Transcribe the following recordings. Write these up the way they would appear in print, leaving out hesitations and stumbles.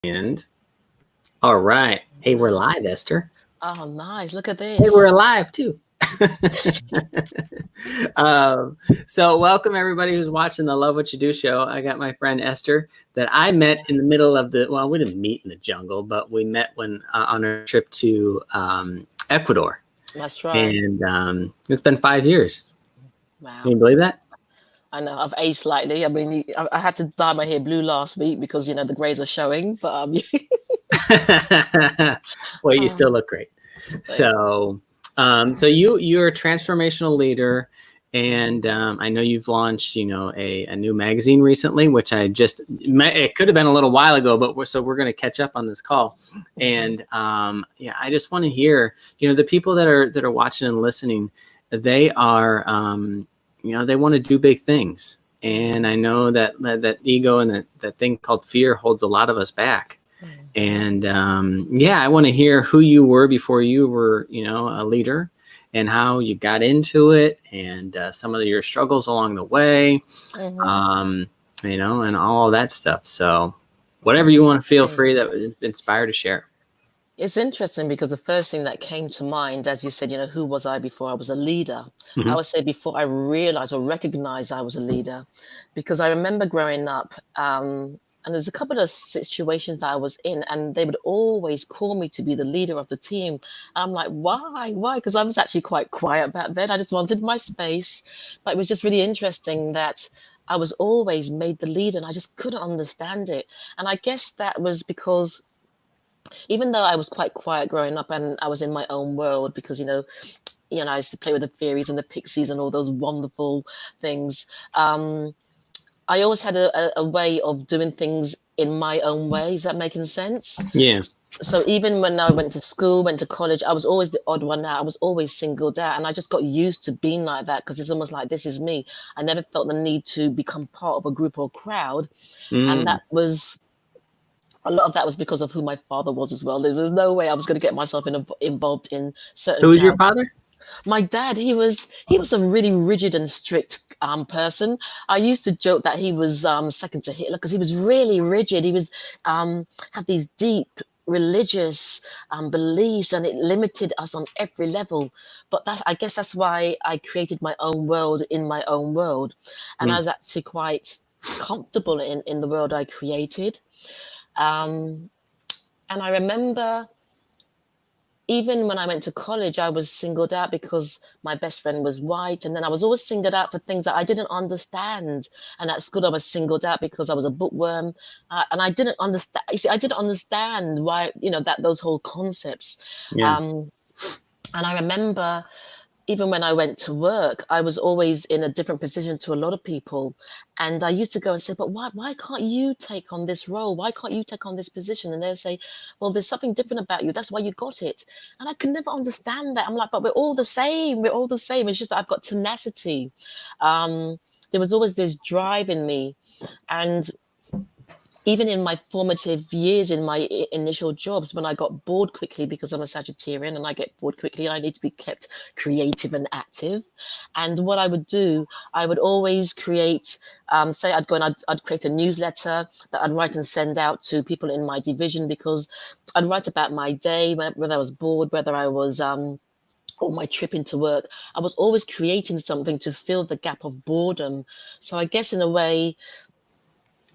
And all right. Hey, we're live, Esther. Oh, nice. Look at Hey, we're this. alive too. um, so welcome everybody who's watching the Love What You Do show. I got my friend Esther that I met in the middle of we didn't meet in the jungle, but we met when on our trip to Ecuador. That's right. And it's been 5 years. Can Wow. you believe that? I know I've aged slightly. I mean, I had to dye my hair blue last week because the grays are showing. But Well, you um, still look great. thank you. So you're a transformational leader, and I know you've launched a new magazine recently, which it could have been a little while ago, but we're going to catch up on this call, and I just want to hear the people that are watching and listening, they are they want to do big things, and I know that ego and that thing called fear holds a lot of us back. And I want to hear who you were before you were, a leader, and how you got into it, and some of your struggles along the way, Mm-hmm. um, and all of that stuff. So, whatever you want to feel Okay. free that was inspired to share. It's interesting because the first thing that came to mind, as you said, who was I before I was a leader? I Mm-hmm. would say before I realized or recognized I was a leader, because I remember growing up, and there's a couple of situations that I was in, and they would always call me to be the leader of the team. I'm like, why? Why? Because I was actually quite quiet back then. I just wanted my space. But it was just really interesting that I was always made the leader, and I just couldn't understand it. And I guess that was because even though I was quite quiet growing up and I was in my own world because I used to play with the fairies and the pixies and all those wonderful things. I always had a way of doing things in my own way. Is that making sense? Yeah. So even when I went to school, went to college, I was always the odd one out. I was always singled out, and I just got used to being like that because it's almost like this is me. I never felt the need to become part of a group or crowd, and Mm. that was a lot of that was because of who my father was as well. There was no way I was going to get myself involved in certain Who was your crowds. father? My dad, he was a really rigid and strict person. I used to joke that he was second to Hitler because he was really rigid. He was had these deep religious beliefs, and it limited us on every level. But I guess that's why I created my own world in my own world, and I Mm. was actually quite comfortable in the world I created. Um, and I remember even when I went to college, I was singled out because my best friend was white. And then I was always singled out for things that I didn't understand. And at school, I was singled out because I was a bookworm. And I didn't understand. You see, I didn't understand why, that those whole concepts. Yeah. Um, and I remember even when I went to work, I was always in a different position to a lot of people. And I used to go and say, but why can't you take on this role? Why can't you take on this position? And they'll say, well, there's something different about you. That's why you got it. And I could never understand that. I'm like, but we're all the same. We're all the same. It's just that I've got tenacity. There was always this drive in me. And even in my formative years in my initial jobs, when I got bored quickly because I'm a Sagittarian and I get bored quickly and I need to be kept creative and active. And what I would do, I would always create, say I'd go and I'd create a newsletter that I'd write and send out to people in my division because I'd write about my day, whether I was bored, whether I was or my trip into work. I was always creating something to fill the gap of boredom. So I guess in a way,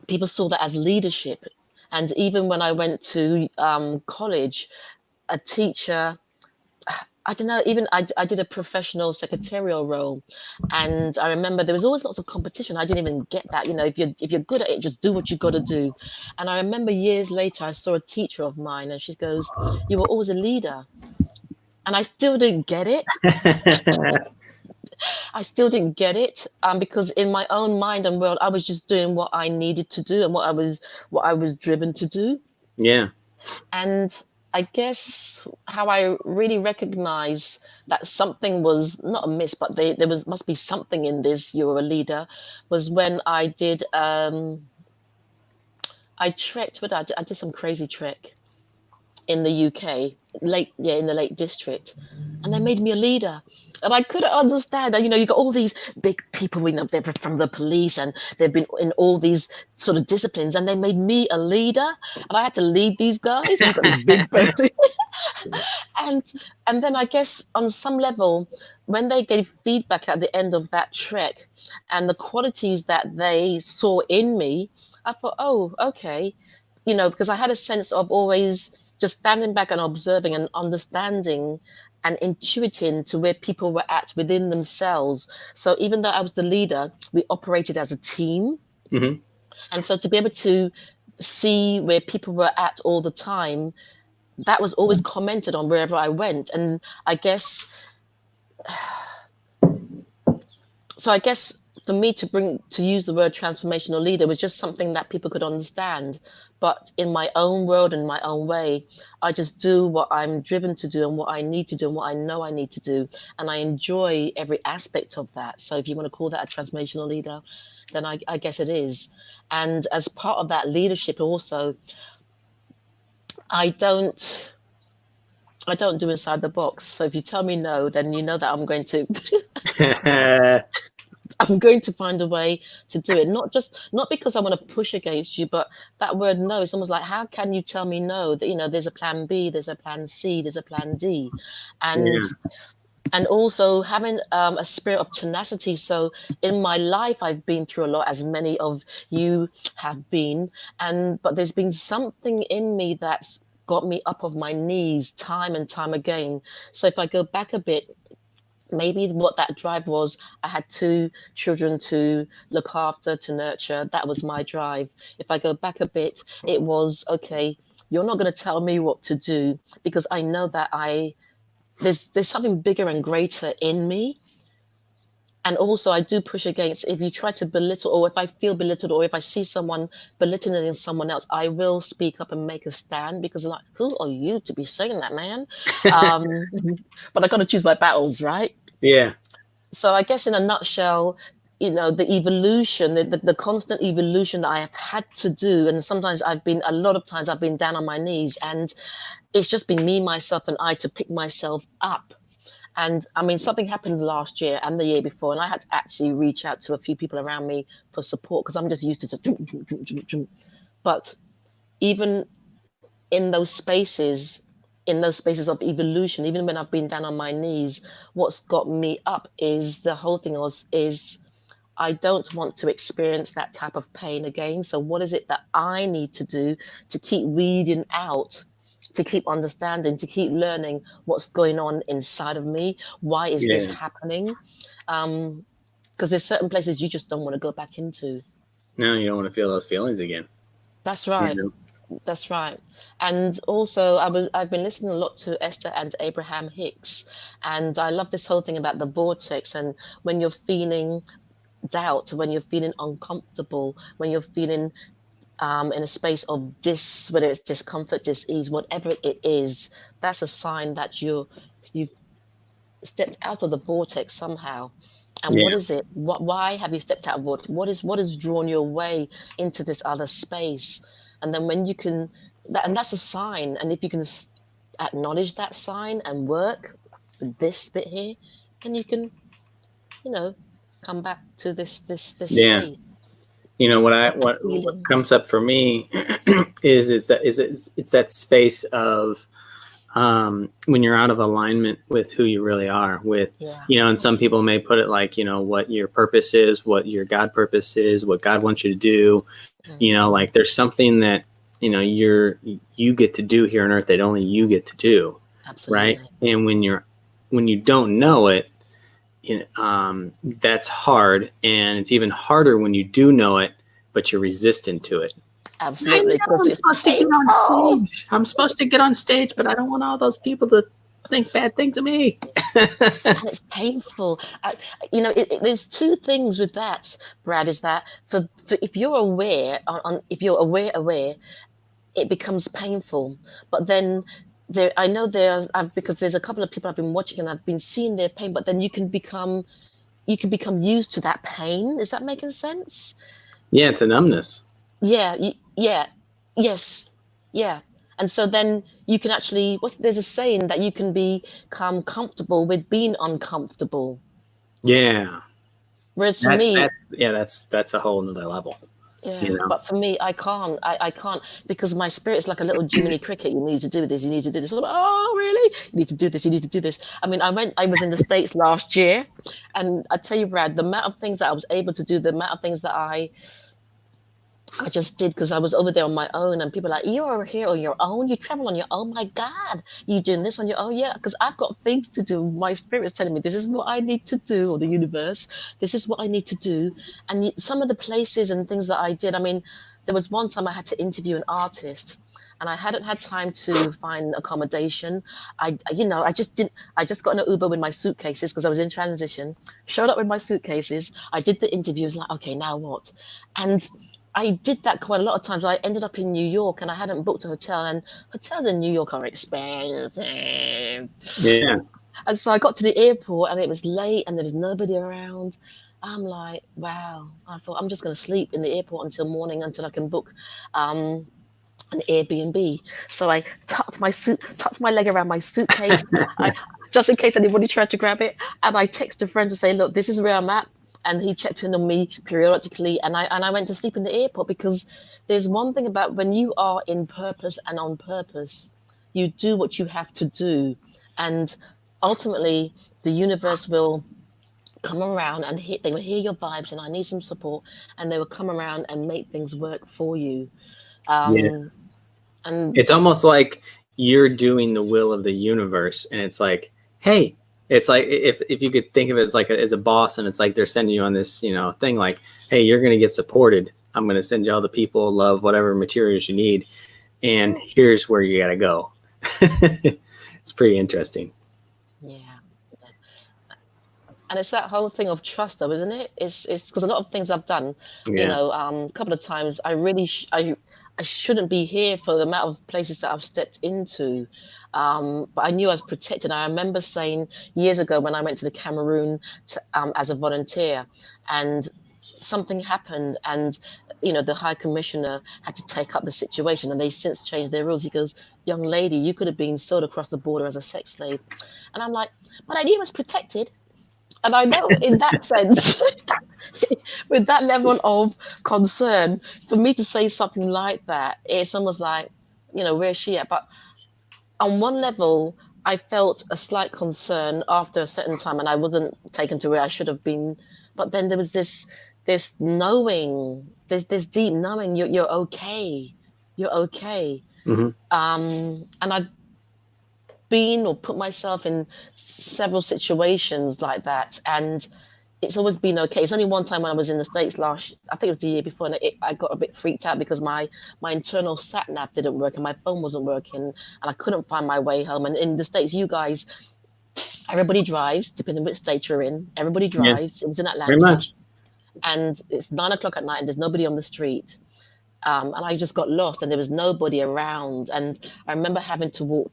people saw that as leadership. And even when I went to college, a teacher, I don't know, even I did a professional secretarial role. And I remember there was always lots of competition. I didn't even get that. If you're good at it, just do what you got to do. And I remember years later, I saw a teacher of mine and she goes, you were always a leader. And I still didn't get it. I still didn't get it because in my own mind and world, I was just doing what I needed to do and what I was driven to do. Yeah. And I guess how I really recognize that something was not amiss, but there was must be something in this. You're a leader, was when I did. I trekked, but I did some crazy trek. in the UK, in the Lake District, and they made me a leader. And I couldn't understand that, you got all these big people, they're from the police and they've been in all these sort of disciplines, and they made me a leader, and I had to lead these guys. And you've got this big belly. and and then I guess on some level, when they gave feedback at the end of that trek, and the qualities that they saw in me, I thought, oh, okay, because I had a sense of always just standing back and observing and understanding and intuiting to where people were at within themselves. So even though I was the leader, we operated as a team. Mm-hmm. And so to be able to see where people were at all the time, that was always commented on wherever I went. And I guess for me to use the word transformational leader was just something that people could understand. But in my own world and my own way, I just do what I'm driven to do and what I need to do and what I know I need to do. And I enjoy every aspect of that. So if you want to call that a transformational leader, then I guess it is. And as part of that leadership also, I don't do inside the box. So if you tell me no, then you know that I'm going to I'm going to find a way to do it. Not because I want to push against you, but that word no is almost like, how can you tell me no? That there's a plan B, there's a plan C, there's a plan D. And also having a spirit of tenacity. So in my life, I've been through a lot, as many of you have been, but there's been something in me that's got me up off my knees time and time again. So if I go back a bit, maybe what that drive was, I had 2 children to look after, to nurture. That was my drive. If I go back a bit, it was, okay, you're not going to tell me what to do, because I know that there's something bigger and greater in me. And also I do push against, if you try to belittle, or if I feel belittled, or if I see someone belittling someone else, I will speak up and make a stand, because I'm like, who are you to be saying that, man? But I got to choose my battles, right? Yeah. So I guess in a nutshell, the evolution, the constant evolution that I have had to do. And sometimes a lot of times I've been down on my knees, and it's just been me, myself, and I to pick myself up. And I mean, something happened last year and the year before, and I had to actually reach out to a few people around me for support, because I'm just used to. But even in those spaces of evolution, even when I've been down on my knees, what's got me up is the whole thing is I don't want to experience that type of pain again. So what is it that I need to do to keep weeding out, to keep understanding, to keep learning what's going on inside of me? Why is this happening? Because there's certain places you just don't want to go back into. No, you don't want to feel those feelings again. That's right. That's right. And also I've been listening a lot to Esther and Abraham Hicks, and I love this whole thing about the vortex. And when you're feeling doubt, when you're feeling uncomfortable, when you're feeling in a space of whether it's discomfort, dis-ease, whatever it is, that's a sign that you've stepped out of the vortex somehow. And what is it? Why have you stepped out of vortex? What has drawn you away into this other space? And then when you can, and that's a sign. And if you can acknowledge that sign and work with this bit here, then you can, come back to this state. What comes up for me is that space of when you're out of alignment with who you really are, and some people may put it like, what your purpose is, what your God purpose is, what God wants you to do. Like there's something that, you get to do here on earth that only you get to do. Absolutely. Right. And when you don't know it, that's hard. And it's even harder when you do know it, but you're resistant to it. Absolutely. I'm supposed to get on stage, but I don't want all those people to think bad things of me. And it's painful. There's 2 things with that, Brad, is that for if you're aware, if you're aware, it becomes painful. But then because there's a couple of people I've been watching and I've been seeing their pain, but then you can become used to that pain. Is that making sense? Yeah, it's a numbness. Yeah. Yes. Yeah. And so then you can actually, there's a saying that you can become comfortable with being uncomfortable. Yeah. Whereas for me, That's a whole nother level. yeah, but for me, I can't. I can't, because my spirit's like a little Jiminy Cricket. You need to do this. You need to do this. I'm like, oh, really? You need to do this. You need to do this. I mean, I was in the States last year, and I tell you, Brad, the amount of things that I was able to do, the amount of things that I just did, because I was over there on my own, and people are like, you're here on your own, you travel on your own, my God, you doing this on your own? Yeah, because I've got things to do. My spirit is telling me this is what I need to do, or the universe, this is what I need to do. And some of the places and things that I did, I mean, there was one time I had to interview an artist, and I hadn't had time to find accommodation. I just didn't. I just got in an Uber with my suitcases because I was in transition. Showed up with my suitcases. I did the interview. I was like, okay, now what? And I did that quite a lot of times. I ended up in New York, and I hadn't booked a hotel, and hotels in New York are expensive. Yeah. And so I got to the airport, and it was late, and there was nobody around. I'm like, wow. I thought, I'm just going to sleep in the airport until morning, until I can book an Airbnb. So I tucked my leg around my suitcase, just in case anybody tried to grab it. And I texted a friend to say, look, this is where I'm at. And he checked in on me periodically, and I went to sleep in the airport, because there's one thing about when you are in purpose and on purpose, you do what you have to do, and ultimately the universe will come around and they will hear your vibes, and I need some support, and they will come around and make things work for you. And It's almost like you're doing the will of the universe, and it's like, hey. It's like if you could think of it as like as a boss, and it's like they're sending you on this thing like, hey, you're going to get supported. I'm going to send you all the people, love, whatever materials you need, and here's where you got to go. It's pretty interesting. Yeah. And it's that whole thing of trust, though, isn't it? It's because a lot of things I've done, a couple of times, I really I shouldn't be here for the amount of places that I've stepped into. But I knew I was protected. I remember saying years ago when I went to the Cameroon as a volunteer, and something happened, and the High Commissioner had to take up the situation, and they since changed their rules. He goes, young lady, you could have been sold across the border as a sex slave. And I'm like, but I knew I was protected. And I know in that sense, with that level of concern, for me to say something like that, it's almost like, where's she at? But on one level, I felt a slight concern after a certain time, and I wasn't taken to where I should have been. But then there was this knowing, this deep knowing, you're okay, you're okay. Mm-hmm. And I've been or put myself in several situations like that, and it's always been okay. It's only one time when I was in the States I think it was the year before, and I got a bit freaked out because my internal sat nav didn't work, and my phone wasn't working, and I couldn't find my way home. And in the States, you guys, everybody drives, depending which state you're in. Everybody drives. Yeah. It was in Atlanta. Pretty much. And it's 9:00 at night, and there's nobody on the street. And I just got lost, and there was nobody around. And I remember having to walk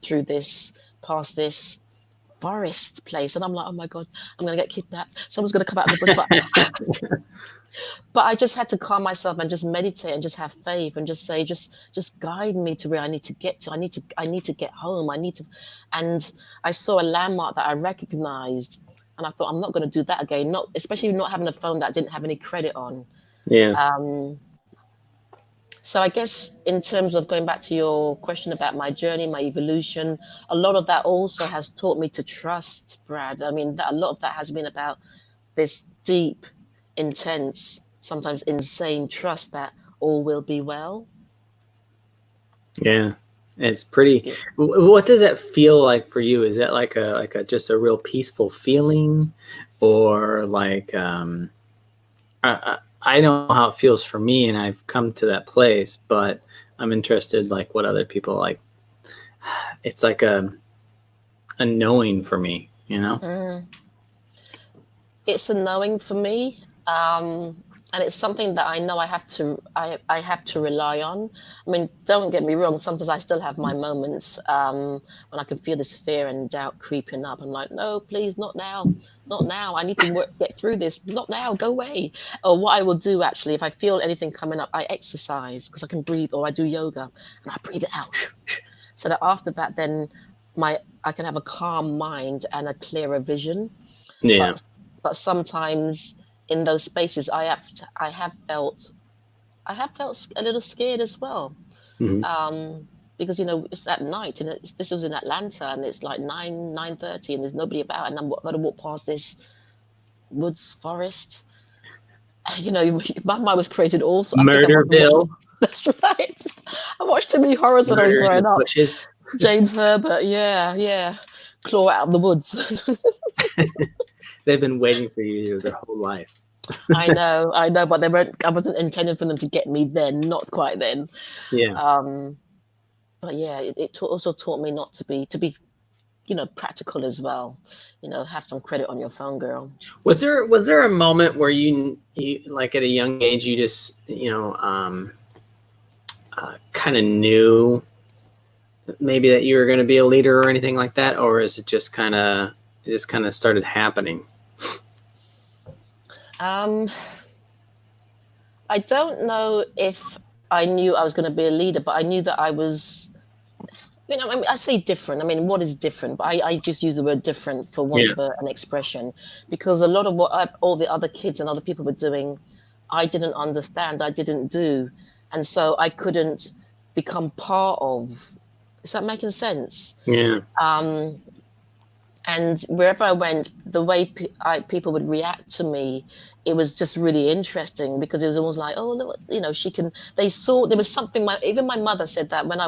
past this forest place, and I'm like, oh my God, I'm gonna get kidnapped. Someone's gonna come out of the bush. But I just had to calm myself and just meditate and just have faith and just say, just guide me to where I need to get to. I need to get home. And I saw a landmark that I recognized, and I thought, I'm not going to do that again. Especially not having a phone that didn't have any credit on. Yeah. So I guess in terms of going back to your question about my journey, my evolution, a lot of that also has taught me to trust, Brad. I mean, a lot of that has been about this deep, intense, sometimes insane trust that all will be well. Yeah, it's pretty. Yeah. What does that feel like for you? Is that like a just a real peaceful feeling, or like I know how it feels for me, and I've come to that place, but I'm interested, like, what other people like. It's like a knowing for me, It's a knowing for me, and it's something that I know I have to rely on. I mean, don't get me wrong. Sometimes I still have my moments when I can feel this fear and doubt creeping up. I'm like, no, please, not now. Not now. I need to get through this. Not now. Go away. Or what I will do, actually, if I feel anything coming up, I exercise because I can breathe, or I do yoga and I breathe it out. so that after that, then I can have a calm mind and a clearer vision. Yeah. But sometimes in those spaces, I have felt a little scared as well. Mhm. Because it's at night, and this was in Atlanta, and it's like 9:30, and there's nobody about, and I'm going to walk past this woods forest. My mind was created also. I think I must have watched. Murderville. That's right. I watched too many horrors when I was Murder in growing the up. bushes. James Herbert, yeah, claw out of the woods. They've been waiting for you their whole life. I know, but they weren't. I wasn't intending for them to get me then, not quite then. Yeah. But yeah, it also taught me not to be practical as well. Have some credit on your phone, girl. Was there a moment where you like at a young age you just kind of knew maybe that you were going to be a leader or anything like that, or is it just kind of started happening? I don't know if I knew I was going to be a leader, but I knew that I was. I mean, I say different. I mean, what is different? But I just use the word different for want of an expression, because a lot of what all the other kids and other people were doing, I didn't understand, I didn't do. And so I couldn't become part of. Is that making sense? Yeah. And wherever I went, the way people would react to me, it was just really interesting, because it was almost like, oh, look, they saw there was something. Even my mother said that when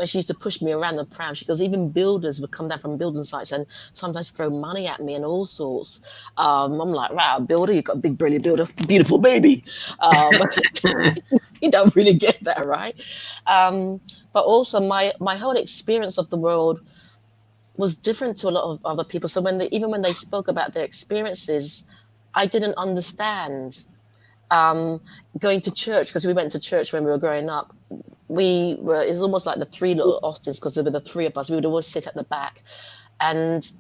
she used to push me around the pram, she goes, even builders would come down from building sites and sometimes throw money at me and all sorts. I'm like, wow, builder, you got a big, brilliant builder, beautiful baby. You don't really get that, right? But also my whole experience of the world was different to a lot of other people. So even when they spoke about their experiences, I didn't understand. Going to church, because we went to church when we were growing up, it was almost like the three little Austins, because there were the three of us. We would always sit at the back and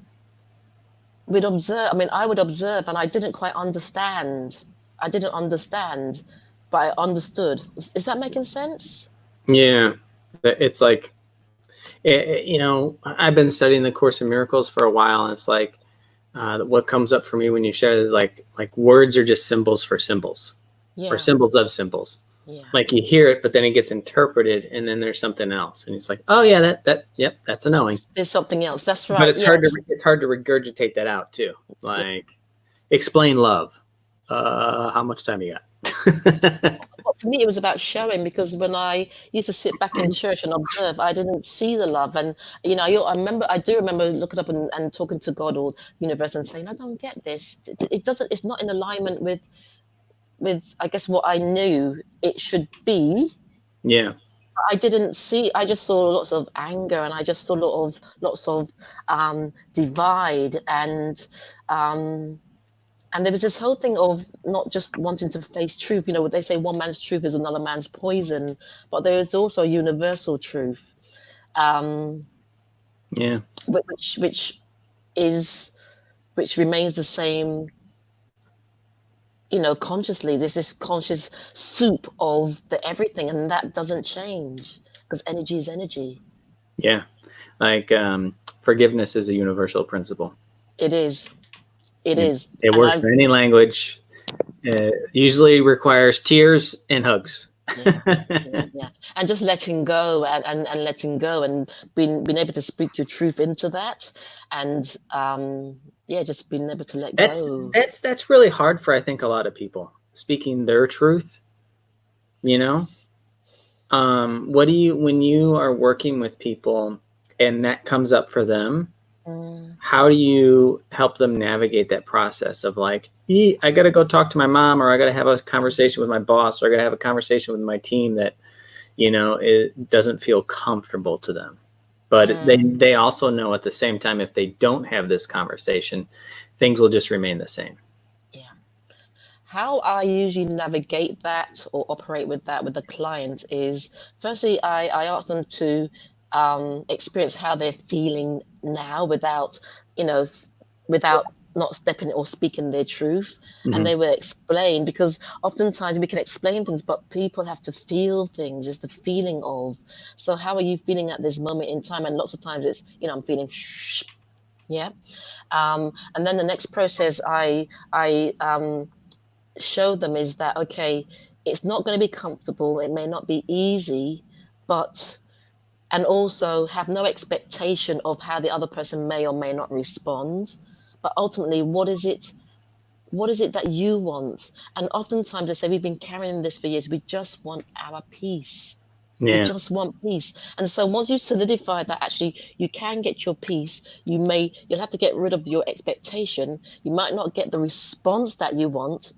we'd observe. I mean, I would observe and I didn't quite understand. I didn't understand, but I understood. Is that making sense? Yeah. It's like, I've been studying the Course in Miracles for a while, and it's like what comes up for me when you share is like words are just symbols for symbols, or symbols of symbols. Yeah. Like you hear it, but then it gets interpreted, and then there's something else, and it's like, oh yeah, yep, that's a knowing. There's something else. That's right. But it's hard to regurgitate that out too. Like, explain love. How much time you got? For me, it was about showing, because when I used to sit back in church and observe, I didn't see the love. And, I do remember looking up and talking to God or universe and saying, I don't get this. It's not in alignment with, I guess, what I knew it should be. Yeah. I didn't see, I just saw lots of anger, and I just saw lots of divide, and there was this whole thing of not just wanting to face truth. What they say, one man's truth is another man's poison, but there is also a universal truth. Yeah. Which remains the same, consciously. There's this conscious soup of the everything, and that doesn't change, because energy is energy. Yeah. Like forgiveness is a universal principle. It is. It is. It works for any language. Usually requires tears and hugs. Yeah. And just letting go and letting go, and being able to speak your truth into that, and just being able to let go. That's really hard for, I think, a lot of people, speaking their truth. What do you, when you are working with people and that comes up for them, how do you help them navigate that process of like, I got to go talk to my mom, or I got to have a conversation with my boss, or I got to have a conversation with my team that, it doesn't feel comfortable to them. But they also know at the same time, if they don't have this conversation, things will just remain the same. Yeah. How I usually navigate that or operate with that with the client is, firstly, I ask them to experience how they're feeling now, without not stepping or speaking their truth, Mhm. and they were explained, because oftentimes we can explain things, but people have to feel things. It's the feeling of, so how are you feeling at this moment in time? And lots of times it's, I'm feeling yeah. And then the next process I show them is that, okay, it's not going to be comfortable, it may not be easy, but, and also have no expectation of how the other person may or may not respond, but ultimately, what is it that you want? And oftentimes they say, we've been carrying this for years, we just want our peace. We Yeah. just want peace. And so once you solidify that actually you can get your peace, you'll have to get rid of your expectation. You might not get the response that you want,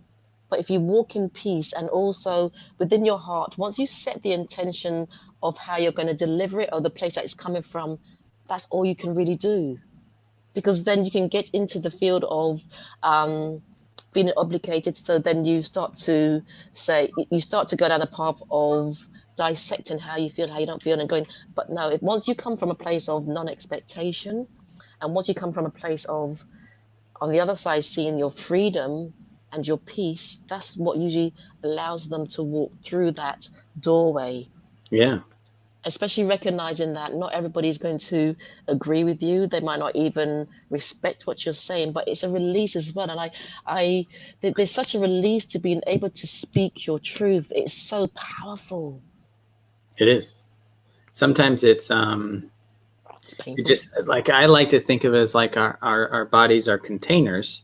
but if you walk in peace, and also within your heart, once you set the intention of how you're going to deliver it, or the place that it's coming from, that's all you can really do. Because then you can get into the field of feeling obligated. So then you start to go down a path of dissecting how you feel, how you don't feel, and going, but no, once you come from a place of non-expectation, and once you come from a place of, on the other side, seeing your freedom and your peace, that's what usually allows them to walk through that doorway. Yeah. Especially recognizing that not everybody is going to agree with you. They might not even respect what you're saying, but it's a release as well. And there's such a release to being able to speak your truth. It's so powerful. It is. Sometimes it's It's painful. just like, I like to think of it as like our bodies are containers.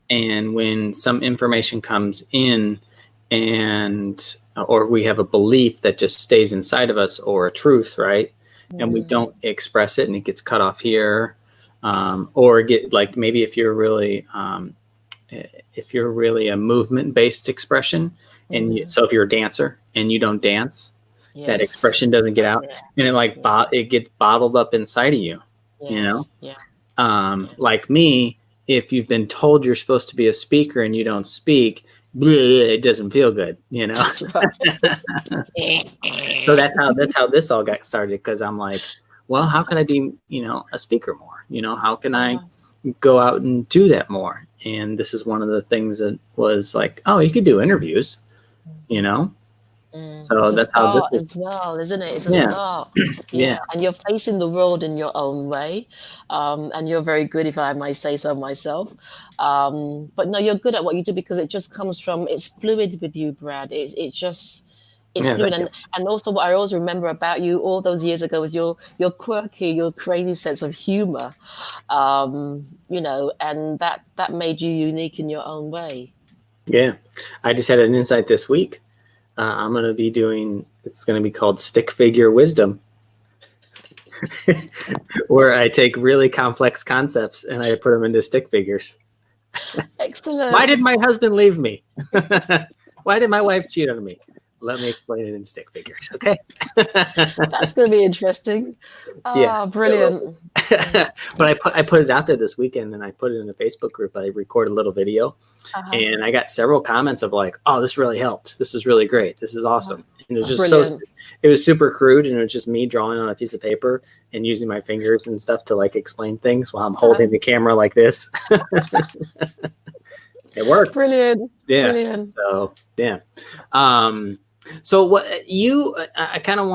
And when some information comes in, and or we have a belief that just stays inside of us, or a truth, right? And we don't express it, and it gets cut off here, or get, like, maybe if you're really a movement-based expression, and so if you're a dancer and you don't dance, that expression doesn't get out, and it gets bottled up inside of you. Like me, if you've been told you're supposed to be a speaker and you don't speak, it doesn't feel good, That's right. So that's how this all got started, because I'm like, well, how can I be, a speaker more? How can I go out and do that more? And this is one of the things that was like, oh, you could do interviews, So It's that's a how start this is. as well, isn't it? It's a Yeah. start. Yeah. And you're facing the world in your own way, and you're very good, if I might say so myself. But no, you're good at what you do, because it just comes from, it's fluid with you, Brad. It's Yeah, fluid. thank you. And also, what I always remember about you all those years ago was your quirky, your crazy sense of humor, and that made you unique in your own way. Yeah. I just had an insight this week. I'm going to be it's going to be called Stick Figure Wisdom, where I take really complex concepts and I put them into stick figures. Excellent. Why did my husband leave me? Why did my wife cheat on me? Let me explain it in stick figures. Okay. That's going to be interesting. Yeah. Brilliant. But I put it out there this weekend, and I put it in the Facebook group. I recorded a little video, and I got several comments of like, oh, this really helped. This is really great. This is awesome. And it was just it was super crude, and it was just me drawing on a piece of paper and using my fingers and stuff to like explain things while I'm holding the camera like this. It worked. Brilliant. Yeah. Brilliant. So, yeah. So what I kind of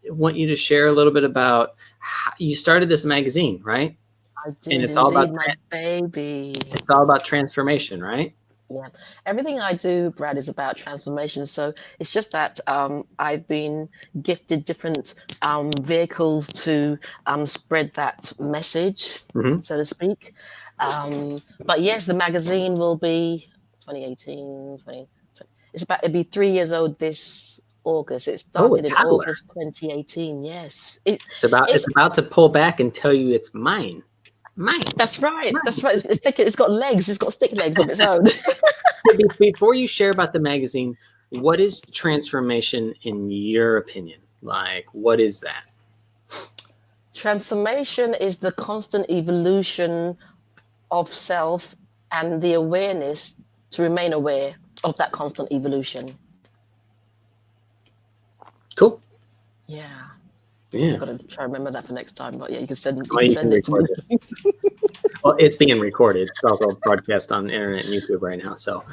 want you to share a little bit about how you started this magazine, right? I did. And it's all about my baby. It's all about transformation, right? Yeah. Everything I do, Brad, is about transformation. So it's just that I've been gifted different vehicles to spread that message, so to speak. But yes, the magazine will be 2018, it'll be 3 years old this August. It started in August 2018. Yes. It's about to pull back and tell you it's mine. That's right. Mine. That's right. It's got legs. It's got stick legs of its own. Before you share about the magazine, what is transformation in your opinion? Like, what is that? Transformation is the constant evolution of self and the awareness to remain aware of that constant evolution. Cool. Yeah. Yeah. I've got to try and remember that for next time. But yeah, you can send, Oh, you can it to me. record this. Well, it's being recorded. It's also broadcast on the internet and YouTube right now. So,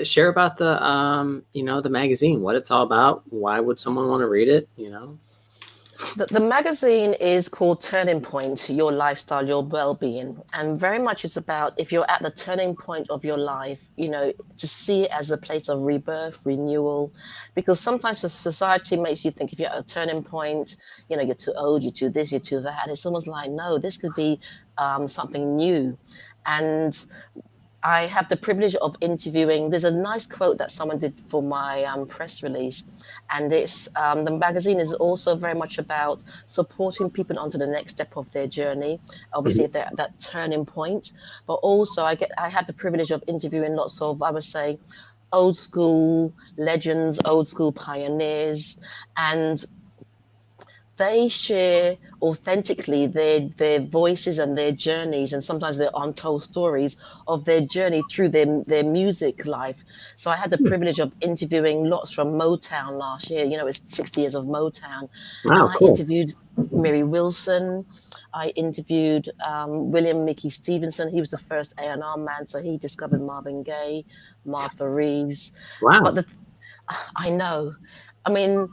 share about the, the magazine, what it's all about. Why would someone want to read it? The magazine is called Turning Point, Your Lifestyle, Your Well-Being. And very much it's about, if you're at the turning point of your life, to see it as a place of rebirth, renewal, because sometimes the society makes you think if you're at a turning point, you're too old, you're too this, you're too that. And it's almost like, no, this could be something new. And I have the privilege of interviewing. There's a nice quote that someone did for my press release, and it's the magazine is also very much about supporting people onto the next step of their journey. Obviously, if they're at that turning point, but also I have the privilege of interviewing lots of, I would say, old school legends, old school pioneers, and they share authentically their voices and their journeys, and sometimes their untold stories of their journey through their music life. So I had the privilege of interviewing lots from Motown last year. It's 60 years of Motown. Wow, And I cool. interviewed Mary Wilson. I interviewed William Mickey Stevenson. He was the first A&R man, so he discovered Marvin Gaye, Martha Reeves. Wow. But I know. I mean,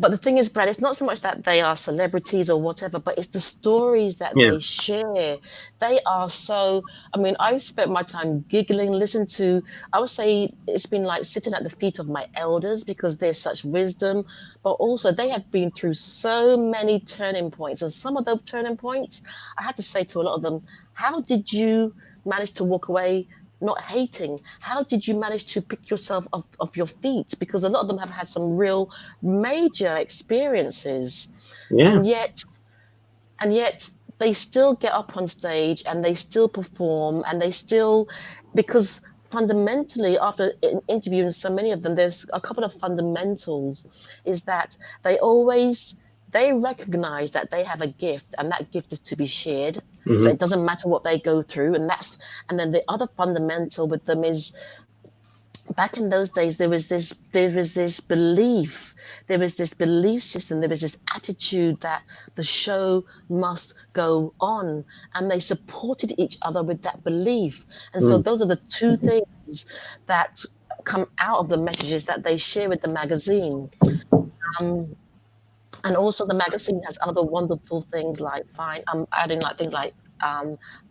but the thing is, Brad, it's not so much that they are celebrities or whatever, but it's the stories that they share. They are so, I've spent my time giggling, listen to, I would say it's been like sitting at the feet of my elders because there's such wisdom, but also they have been through so many turning points. And some of those turning points, I had to say to a lot of them, how did you manage to walk away not hating? How did you manage to pick yourself off your feet? Because a lot of them have had some real major experiences. Yeah. And yet they still get up on stage and they still perform, and they still, because fundamentally, after interviewing so many of them, there's a couple of fundamentals, is that they recognize that they have a gift, and that gift is to be shared. So it doesn't matter what they go through. And then the other fundamental with them is, back in those days, there was this belief system, there was this attitude that the show must go on, and they supported each other with that belief. And so those are the two things that come out of the messages that they share with the magazine. And also the magazine has other wonderful things like adding like things like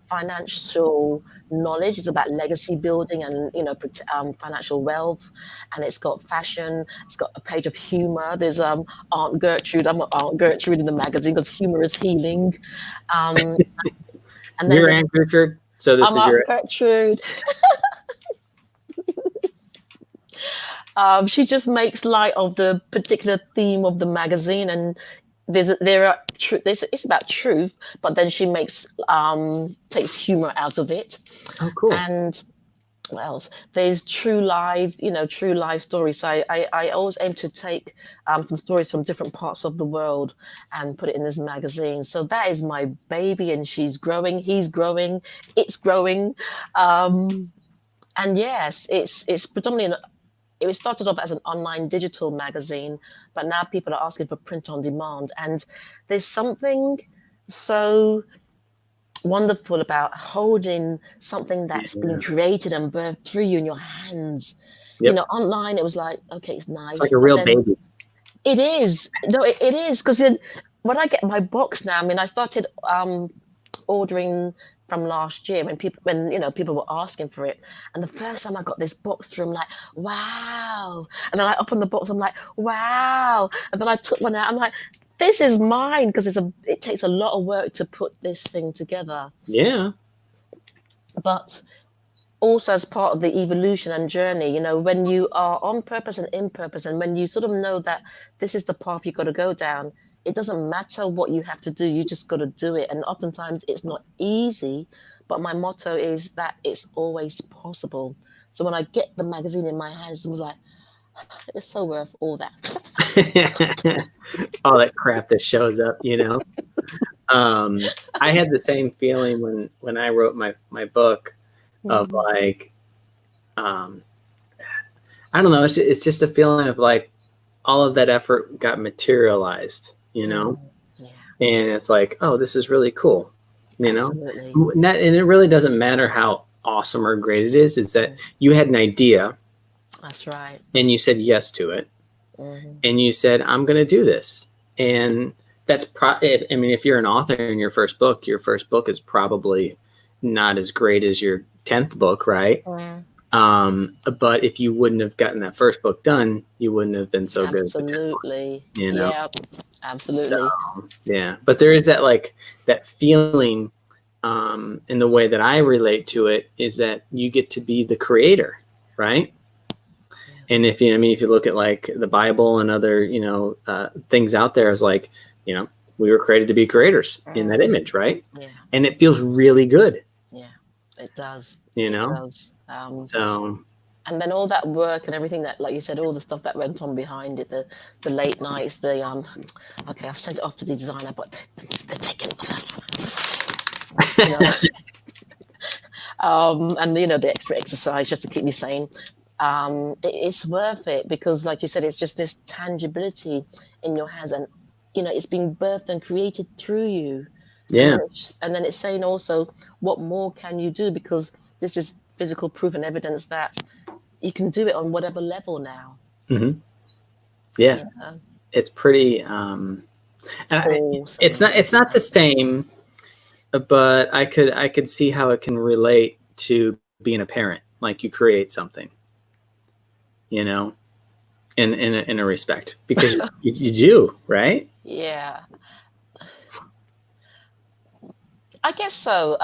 financial knowledge. It's about legacy building and financial wealth, and it's got fashion. It's got a page of humor. There's Aunt Gertrude. I'm Aunt Gertrude in the magazine because humor is healing. And then you're Aunt Gertrude. So this I'm is your Aunt Gertrude. She just makes light of the particular theme of the magazine, and it's about truth, but then she takes humor out of it. Oh, cool. And what else? There's true life stories. So I always aim to take some stories from different parts of the world and put it in this magazine. So that is my baby, and she's growing, he's growing, it's growing. And yes, it's predominantly it started off as an online digital magazine, but now people are asking for print on demand. And there's something so wonderful about holding something that's been created and birthed through you in your hands. Online, it was like, okay, it's nice. It's like a real baby. It is. No, it is. Because when I get my box now, I started ordering from last year when people were asking for it, and the first time I got this box through, I'm like, wow. And then I opened the box, I'm like, wow. And then I took one out, I'm like, this is mine, because it takes a lot of work to put this thing together. Yeah. But also as part of the evolution and journey, when you are on purpose and in purpose, and when you sort of know that this is the path you've got to go down, it doesn't matter what you have to do, you just got to do it. And oftentimes it's not easy, but my motto is that it's always possible. So when I get the magazine in my hands, I was like, it's so worth all that. All that crap that shows up, I had the same feeling when I wrote my book of like, I don't know, it's just a feeling of like, all of that effort got materialized, you know, Yeah, and it's like, oh, this is really cool, you know, absolutely. and it really doesn't matter how awesome or great it is. It's that you had an idea That's right. and you said yes to it, and you said, I'm going to do this. And that's I mean, if you're an author in your first book is probably not as great as your 10th book, right? But if you wouldn't have gotten that first book done, you wouldn't have been so good. Absolutely. You know? Yeah, absolutely. So, yeah. But there is that like that feeling in the way that I relate to it is that you get to be the creator, right? And if you, I mean, if you look at like the Bible and other, you know, things out there, is like, you know, we were created to be creators in that image, right? Yeah. And it feels really good. Yeah, it does. You know, It does. so And then all that work and everything that, like you said, all the stuff that went on behind it, the late nights, the okay, I've sent it off to the designer, but they're taking you know, and you know, the extra exercise just to keep me sane. It's worth it because, like you said, it's just this tangibility in your hands, and you know, it's being birthed and created through you. yeah. And then it's saying also, what more can you do? Because this is physical proof and evidence that you can do it on whatever level now. Mm-hmm. Yeah. You know? It's pretty, it's not the same, but I could see how it can relate to being a parent. Like you create something, you know, in a respect, because you do, right? Yeah, I guess so.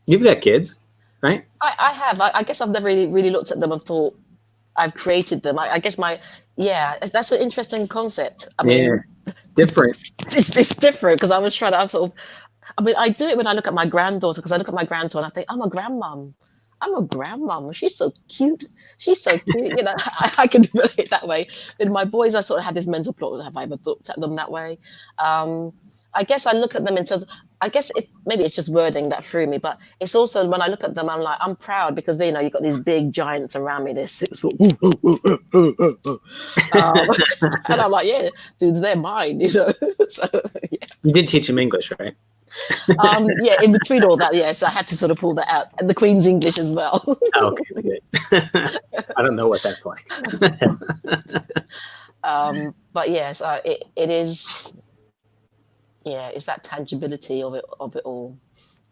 You've got kids, right? I have. I guess I've never really looked at them and thought I've created them. I guess that's an interesting concept. I mean, it's different. It's different because I was trying to sort of. I mean, I do it when I look at my granddaughter because I look at my granddaughter and I think, I'm a grandmom. I'm a grandmom. She's so cute. She's so cute. You know, I can relate that way. With my boys, I sort of had this mental plot. Have I ever looked at them that way? I guess I look at them in terms of, I guess maybe it's just wording that threw me, but it's also when I look at them, I'm like, I'm proud because you know, you've got these big giants around me. They're 6 foot. And I'm like, yeah, dudes, they're mine, you know. So, yeah. You did teach them English, right? Yeah, in between all that, yes, I had to sort of pull that out, and the Queen's English as well. Okay, good. I don't know what that's like. But yes, it is. Yeah, it's that tangibility of it all,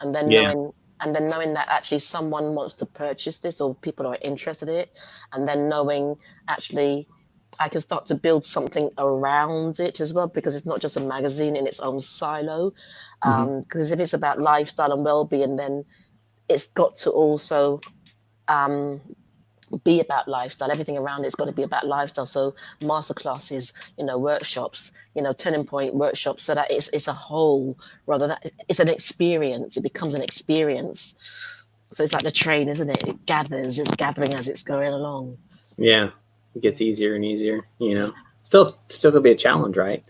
and then knowing that actually someone wants to purchase this or people are interested in it, and then knowing actually I can start to build something around it as well, because it's not just a magazine in its own silo. Because if it's about lifestyle and well-being, then it's got to also be about lifestyle. Everything around it's got to be about lifestyle. So masterclasses, you know, workshops, you know, turning point workshops, so that it's a whole rather than it's an experience. It becomes an experience. So it's like the train, isn't it? It gathers, it's gathering as it's going along. Yeah, it gets easier and easier. You know, still gonna be a challenge, right?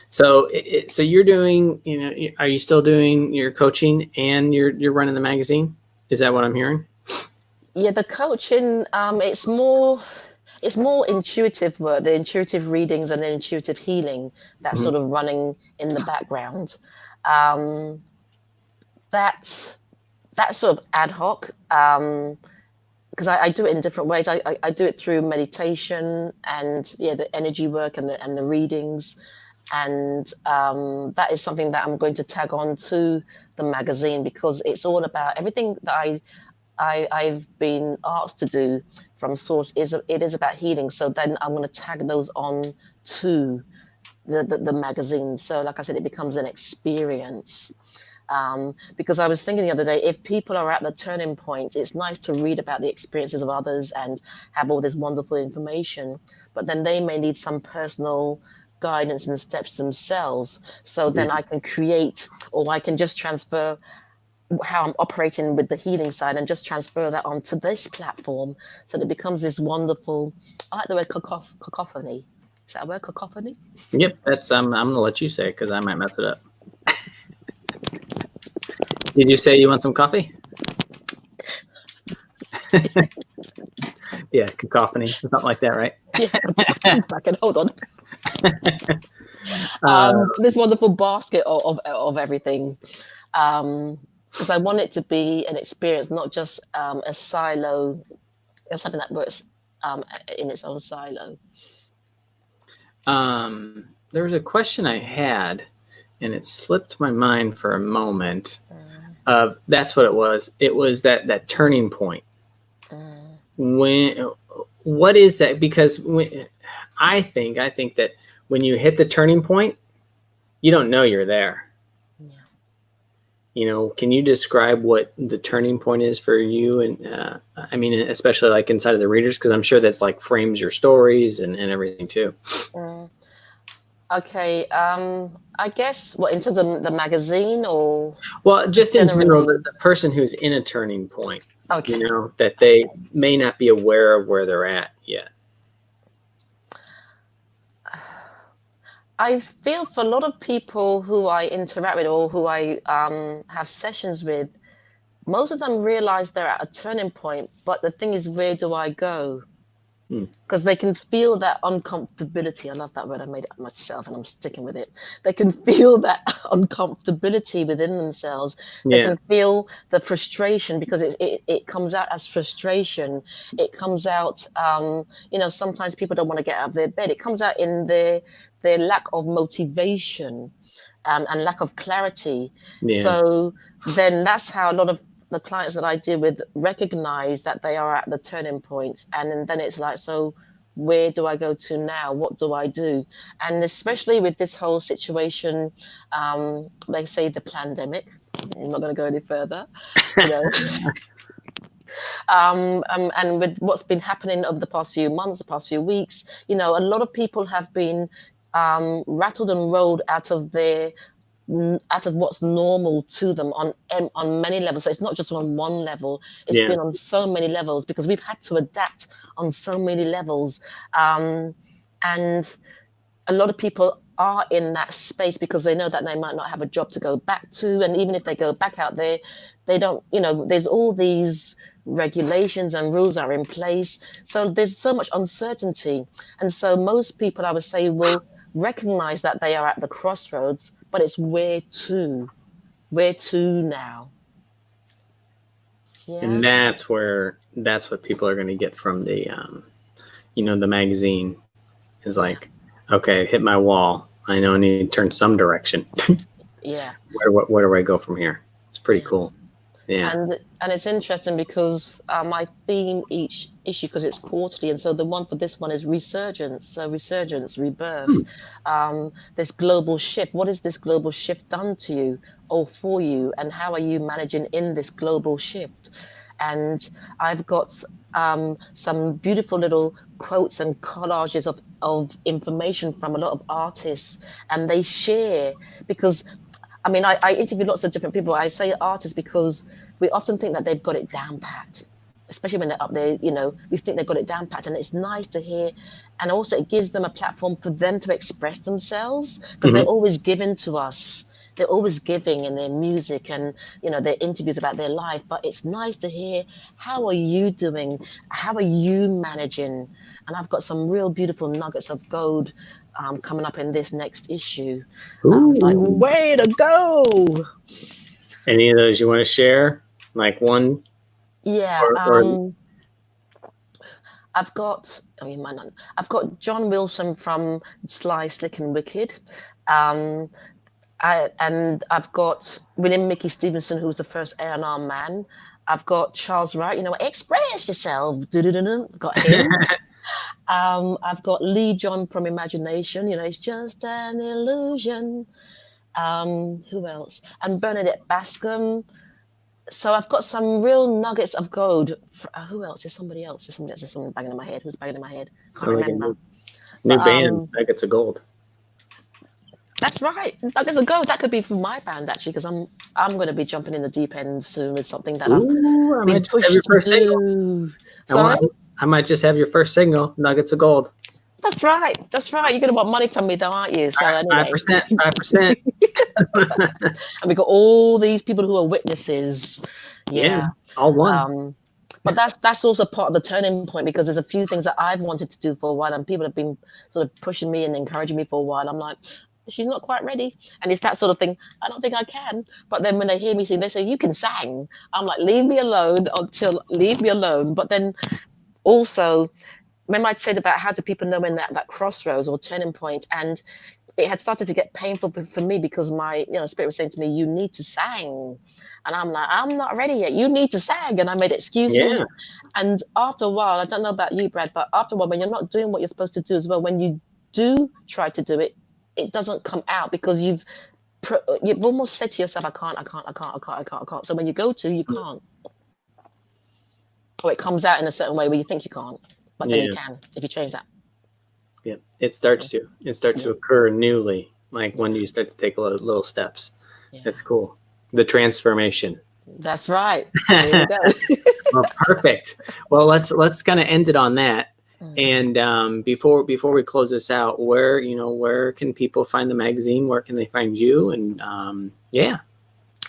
So you're doing, you know, are you still doing your coaching and you're running the magazine? Is that what I'm hearing? Yeah, the coaching, it's more intuitive work, the intuitive readings and the intuitive healing that's sort of running in the background. That's sort of ad hoc, because I do it in different ways. I do it through meditation and the energy work and the readings, and that is something that I'm going to tag on to the magazine, because it's all about everything that I've been asked to do from source it is about healing. So then I'm going to tag those on to the magazine. So like I said, it becomes an experience. Because I was thinking the other day, if people are at the turning point, it's nice to read about the experiences of others and have all this wonderful information, but then they may need some personal guidance and steps themselves. So then I can create, or I can just transfer how I'm operating with the healing side and just transfer that onto this platform, so that it becomes this wonderful, I like the word cacophony. Is that a word, cacophony? Yep, that's I'm gonna let you say it because I might mess it up. Did you say you want some coffee? Yeah, cacophony, something like that, right? Yes, I can hold on. Uh, This wonderful basket of everything. Because I want it to be an experience, not just a silo, something that works in its own silo. there was a question I had, and it slipped my mind for a moment. Of that's what it was. It was that turning point. When what is that? Because I think that when you hit the turning point, you don't know you're there. Yeah. Can you describe what the turning point is for you? And I mean, especially like inside of the readers, because I'm sure that's like frames your stories and everything too. Okay. I guess what in terms of the magazine or Well, just in general, generally? the person who's in a turning point, Okay. that they may not be aware of where they're at yet. I feel for a lot of people who I interact with or who I have sessions with, most of them realize they're at a turning point. But the thing is, where do I go? Because they can feel that uncomfortability. I love that word. I made it up myself and I'm sticking with it. They can feel that uncomfortability within themselves. They Yeah. can feel the frustration because it comes out as frustration. It comes out, sometimes people don't want to get out of their bed. It comes out in their lack of motivation and lack of clarity. Yeah. So then that's how a lot of the clients that I deal with recognize that they are at the turning point. And then it's like, so where do I go to now? What do I do? And especially with this whole situation, they say the pandemic, I'm not going to go any further, and with what's been happening over the past few months, the past few weeks, a lot of people have been rattled and rolled out of what's normal to them on many levels. So it's not just on one level, it's been on so many levels because we've had to adapt on so many levels, and a lot of people are in that space because they know that they might not have a job to go back to, and even if they go back out there, they don't, there's all these regulations and rules are in place, so there's so much uncertainty. And so most people, I would say, will recognize that they are at the crossroads, but it's where to now. Yeah. And that's what people are going to get from the the magazine is like, okay, hit my wall, I know I need to turn some direction. Yeah. Where do I go from here? It's pretty cool. Yeah. And it's interesting because my theme each issue, because it's quarterly, and so the one for this one is resurgence. So resurgence, rebirth, this global shift. What has this global shift done to you or for you, and how are you managing in this global shift? And I've got some beautiful little quotes and collages of information from a lot of artists, and they share because. I mean, I interview lots of different people. I say artists because we often think that they've got it down pat, especially when they're up there, we think they've got it down pat. And it's nice to hear. And also it gives them a platform for them to express themselves because they're always giving to us. They're always giving in their music and, their interviews about their life. But it's nice to hear, how are you doing? How are you managing? And I've got some real beautiful nuggets of gold coming up in this next issue. Like, way to go! Any of those you want to share? Like one? Yeah. I've got John Wilson from Sly, Slick and Wicked. And I've got William Mickey Stevenson, who's the first A&R man. I've got Charles Wright, express yourself. Got him. I've got Lee John from Imagination, it's just an illusion. Who else? And Bernadette Bascom. So I've got some real nuggets of gold. Who else? There's somebody else. There's someone banging in my head. Who's banging in my head? Can't remember. New band, Nuggets of Gold. That's right. Nuggets of Gold. That could be for my band actually, because I'm going to be jumping in the deep end soon with something that I've been pushed to do. Sorry? I might just have your first single, Nuggets of Gold. That's right. You're going to want money from me, though, aren't you? So anyway. 5%. And we got all these people who are witnesses. Yeah. All one. But that's also part of the turning point, because there's a few things that I've wanted to do for a while, and people have been sort of pushing me and encouraging me for a while. I'm like, she's not quite ready, and it's that sort of thing. I don't think I can. But then when they hear me sing, they say you can sing. I'm like, leave me alone. But then also, remember I said about how do people know when that crossroads or turning point, and it had started to get painful for me, because my spirit was saying to me, you need to sing. And I'm like, I'm not ready yet, you need to sing. And I made excuses. Yeah. And after a while, I don't know about you, Brad, but after a while, when you're not doing what you're supposed to do as well, when you do try to do it, it doesn't come out, because you've almost said to yourself, I can't. So when you go to, you can't, or it comes out in a certain way where you think you can't, but then you can if you change that. Yeah, it starts to occur newly, like when you start to take little steps. That's cool. The transformation. That's right. There you go. Well, perfect. Well, let's kind of end it on that. And before we close this out, where can people find the magazine? Where can they find you? And yeah.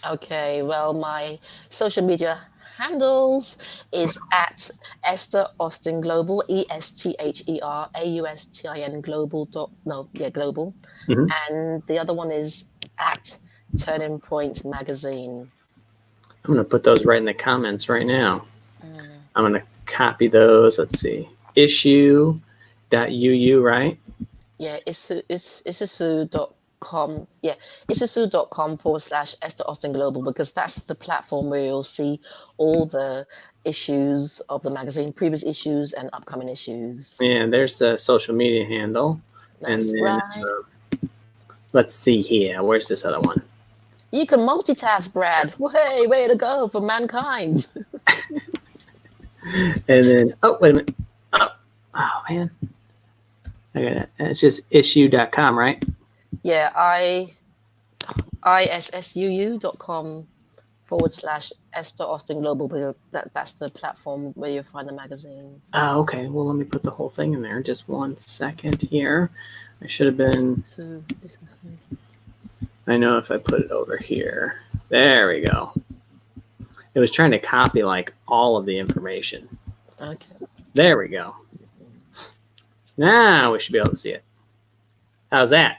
Okay. Well, my social media handles is at Esther Austin Global, ESTHERAUSTIN Global. Global. Mm-hmm. And the other one is at Turning Point Magazine. I'm going to put those right in the comments right now. I'm going to copy those. Let's see. Issue.uu, right? Yeah, it's isusu.com. Yeah, isusu.com/Esther Austin Global, because that's the platform where you'll see all the issues of the magazine, previous issues and upcoming issues. Yeah, there's the social media handle. That's right. Let's see here. Where's this other one? You can multitask, Brad. Hey, way to go for mankind. And then, oh, wait a minute. Oh man. I got it. It's just issue.com, right? Yeah, issuu.com/Esther Austin Global, because that's the platform where you find the magazines. Oh, okay. Well, let me put the whole thing in there. Just 1 second here. I should have been. I know if I put it over here. There we go. It was trying to copy like all of the information. Okay. There we go. Now we should be able to see it. How's that?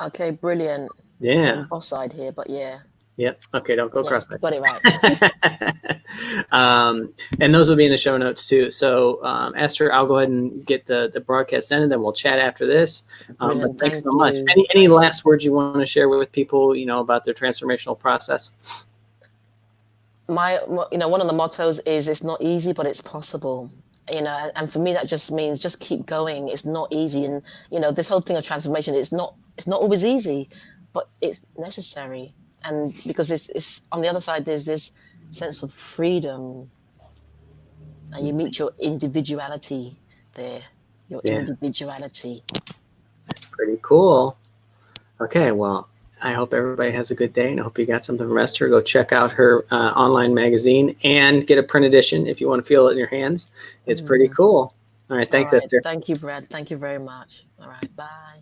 Okay, brilliant. Yeah. Offside here, but yeah. Yep. Okay, don't go cross-eyed. Got it right. And those will be in the show notes too. So Esther, I'll go ahead and get the broadcast ended, then we'll chat after this. But thanks so much. Any last words you want to share with people, about their transformational process? One of the mottos is, it's not easy, but it's possible. And for me, that just means just keep going. It's not easy. And, this whole thing of transformation, it's not always easy, but it's necessary. And because it's on the other side, there's this sense of freedom, and you meet your individuality there, individuality. That's pretty cool. Okay. Well, I hope everybody has a good day, and I hope you got something from Esther. Go check out her online magazine and get a print edition if you want to feel it in your hands. It's pretty cool. All right. Thanks, Esther. Thank you, Brad. Thank you very much. All right. Bye.